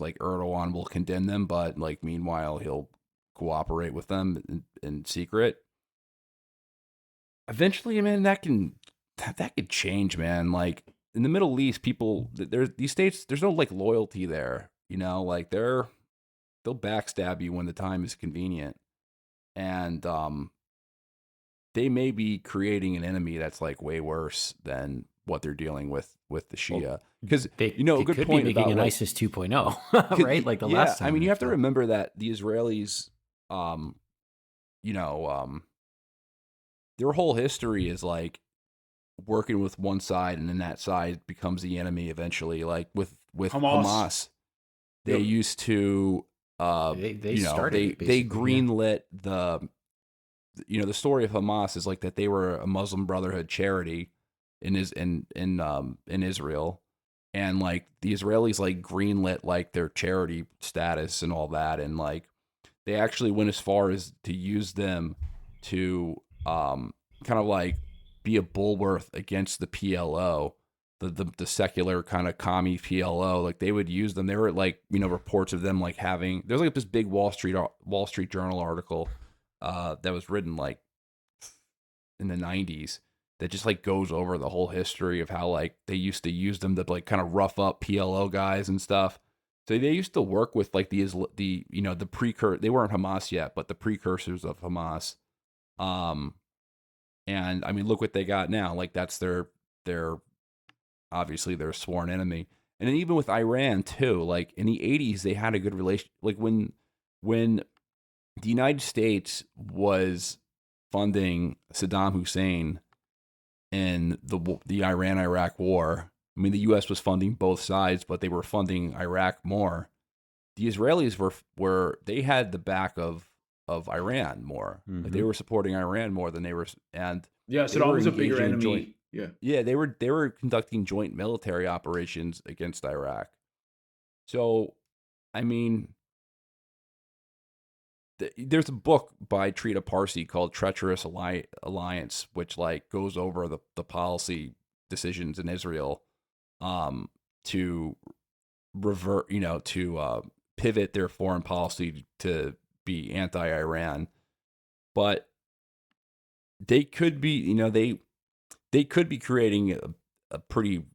like Erdogan will condemn them, but like meanwhile he'll cooperate with them in secret. Eventually, man, that could change, man. Like in the Middle East, people there's these states, there's no like loyalty there, like they'll backstab you when the time is convenient, and they may be creating an enemy that's like way worse than what they're dealing with the Well, Shia. Because a they good could be point making about an like, ISIS 2.0, right? Like the yeah, last I time mean, you they have to fell. remember that the Israelis, um, you know, um, their whole history is like working with one side, and then that side becomes the enemy eventually. Like with Hamas. Hamas, they Yep. used to, They started it they basically. Yeah. greenlit the story of Hamas is like that they were a Muslim Brotherhood charity in Israel, and like the Israelis like greenlit like their charity status and all that, and like they actually went as far as to use them to kind of like be a bulwark against the PLO, the secular kind of commie PLO. Like they would use them. There were like reports of them like having. There's like this big Wall Street Journal article that was written like in the 90s that just like goes over the whole history of how like they used to use them to like kind of rough up PLO guys and stuff. So they used to work with like the precursor. They weren't Hamas yet, but the precursors of Hamas. Um, and I mean, look what they got now. Like that's their obviously their sworn enemy. And then even with Iran too. Like in the 80s, they had a good relation. Like when the United States was funding Saddam Hussein in the Iran-Iraq war. I mean, the U.S. was funding both sides, but they were funding Iraq more. The Israelis were they had the back of Iran more. Like they were supporting Iran more than they were, and Yeah, they Saddam were was a bigger engaging in joint. enemy. Yeah. Yeah, they were conducting joint military operations against Iraq. So, I mean, there's a book by Trita Parsi called Treacherous Alliance, which like goes over the policy decisions in Israel to revert, to pivot their foreign policy to be anti-Iran. But they could be, they could be creating a pretty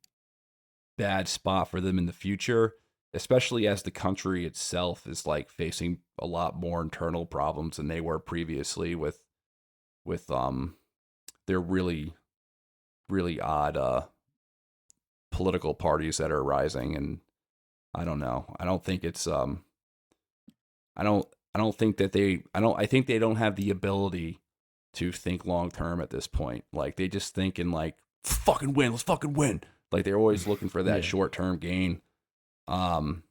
bad spot for them in the future, especially as the country itself is like facing a lot more internal problems than they were previously with their really odd political parties that are rising. And I don't know. I don't think it's I don't I don't think that I think they don't have the ability to think long term at this point. Like they just think in like fucking win, let's fucking win. Like they're always looking for that Yeah. short term gain. Um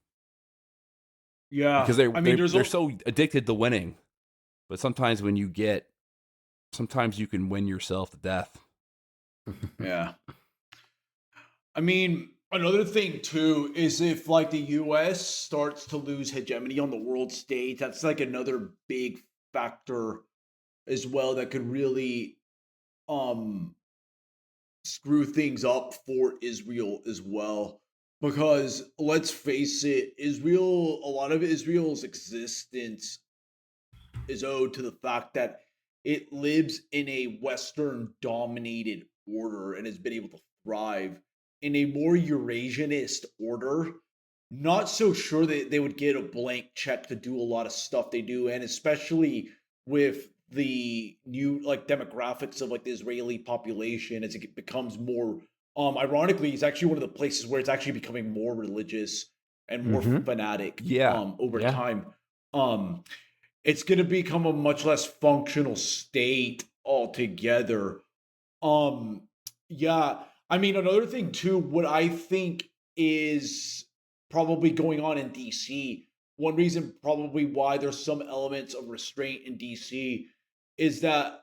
Yeah. because I mean, there's they're so addicted to winning. But sometimes you can win yourself to death. yeah. I mean, another thing too is if like the US starts to lose hegemony on the world stage, that's like another big factor as well that could really um screw things up for Israel as well. Because let's face it, Israel, a lot of Israel's existence is owed to the fact that it lives in a Western dominated order and has been able to thrive in a more Eurasianist order. Not so sure that they would get a blank check to do a lot of stuff they do, and especially with the new like demographics of like the Israeli population as it becomes more ironically it's actually one of the places where it's actually becoming more religious and more fanatic Yeah. over Yeah. time. Um it's going to become a much less functional state altogether. Um, yeah, I mean, another thing too, what I think is probably going on in DC, one reason probably why there's some elements of restraint in DC is that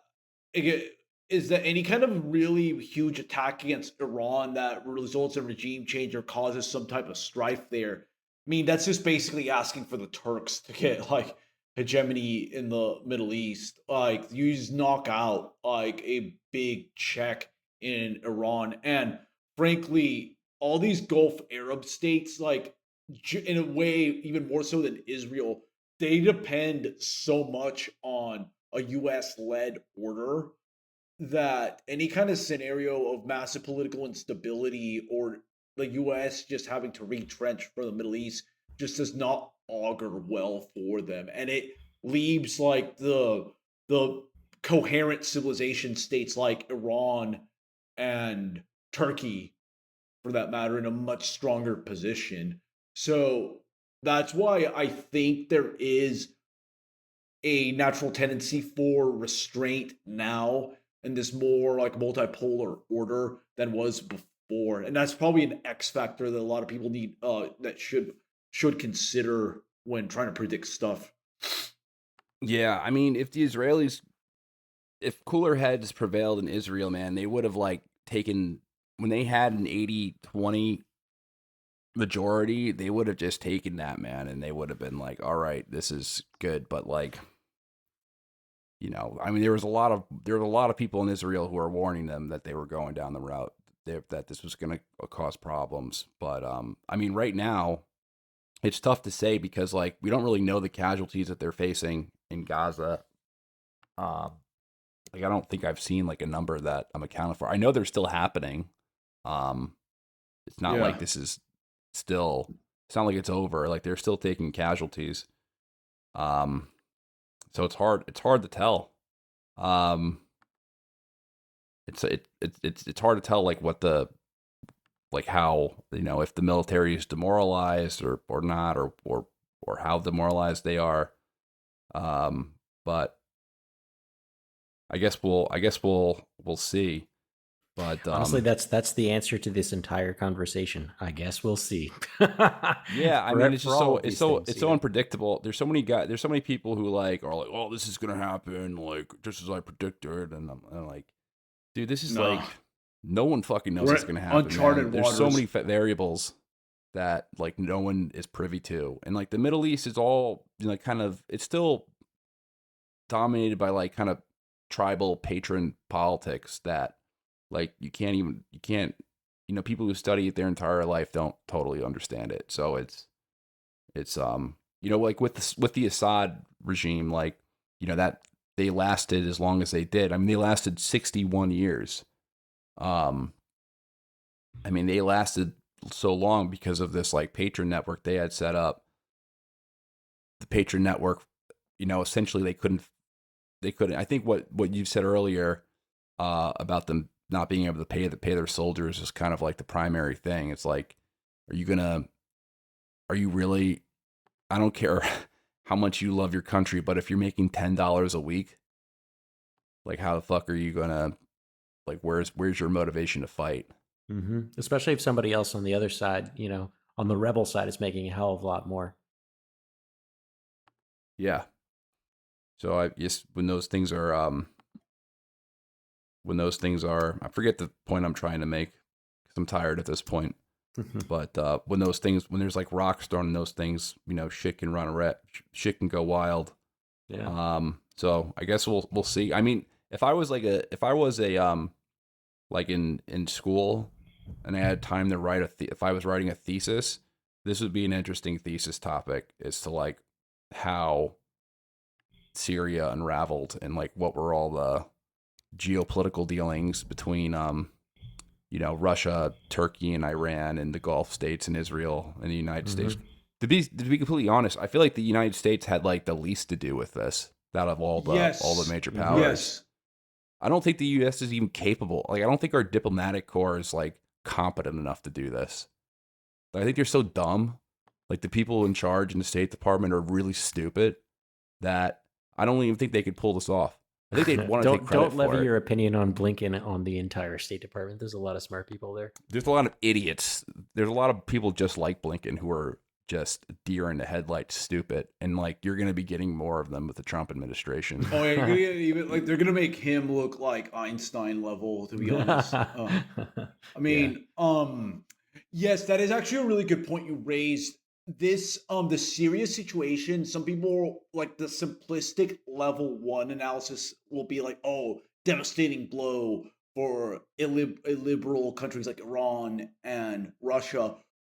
is that any kind of really huge attack against Iran that results in regime change or causes some type of strife there. I mean, that's just basically asking for the Turks to get like hegemony in the Middle East. Like you just knock out like a big check in Iran. And frankly, all these Gulf Arab states, like in a way, even more so than Israel, they depend so much on a US led order that any kind of scenario of massive political instability or the US just having to retrench from the Middle East just does not augur well for them. And it leaves like the coherent civilization states like Iran and Turkey, for that matter, in a much stronger position. So that's why I think there is a natural tendency for restraint now in this more like multipolar order than was before. And that's probably an X factor that a lot of people need that should consider when trying to predict stuff. Yeah, I mean, if cooler heads prevailed in Israel, man, they would have like taken, when they had an 80-20 majority, they would have just taken that, man, and they would have been like, all right, this is good. But like, you know, I mean, there was a lot of people in Israel who were warning them that they were going down the route that this was going to cause problems. But I mean, right now, it's tough to say because like we don't really know the casualties that they're facing in Gaza. Like I don't think I've seen like a number that I'm accounting for. I know they're still happening. It's not like this is still. It's not like it's over. Like they're still taking casualties. So it's hard. It's hard to tell. It's hard to tell like what the like how, you know, if the military is demoralized or not, or how demoralized they are. But I guess we'll see. But honestly, that's the answer to this entire conversation. I guess we'll see. Yeah, I mean, it's just so unpredictable. There's so many people who like are like, oh, this is gonna happen, like just as I predicted, and I'm like, dude, this is like no one fucking knows what's gonna happen. Uncharted There's waters. so many variables that like no one is privy to, and like the Middle East is all, you know, kind of, it's still dominated by like kind of tribal patron politics that like you can't, you know, people who study it their entire life don't totally understand it. So it's you know, like with the Assad regime, like, you know, that they lasted as long as they did. I mean, they lasted 61 years. I mean, they lasted so long because of this like patron network they had set up. The patron network, you know, essentially they couldn't. I think what you said earlier about them not being able to pay their soldiers is kind of like the primary thing. It's like, are you really? I don't care how much you love your country, but if you're making $10 a week, like how the fuck are you gonna, like, where's your motivation to fight? Mm-hmm. Especially if somebody else on the other side, you know, on the rebel side, is making a hell of a lot more. Yeah. So I just when those things are I forget the point I'm trying to make because I'm tired at this point. But when there's like rocks thrown in those things, you know, shit can go wild. Yeah. So I guess we'll see. I mean, if I was like in school and I had time to write if I was writing a thesis, this would be an interesting thesis topic as to like how Syria unraveled and like what were all the geopolitical dealings between you know, Russia, Turkey, and Iran, and the Gulf states, and Israel, and the United States. To be completely honest, I feel like the United States had like the least to do with this, out of all the major powers. Yes. I don't think the U.S. is even capable. Like, I don't think our diplomatic corps is like competent enough to do this. I think they're so dumb. Like the people in charge in the State Department are really stupid that I don't even think they could pull this off. I think they'd want to take credit Don't for levy it. your opinion on Blinken on the entire State Department. There's a lot of smart people there. There's a lot of idiots. There's a lot of people just like Blinken who are just deer in the headlights stupid, and like you're going to be getting more of them with the Trump administration. Oh yeah, even like they're going to make him look like Einstein level, to be honest. I mean, yes, that is actually a really good point you raised. This the Syria situation, some people like the simplistic level 1 analysis will be like, oh, devastating blow for illiberal countries like Iran and Russia.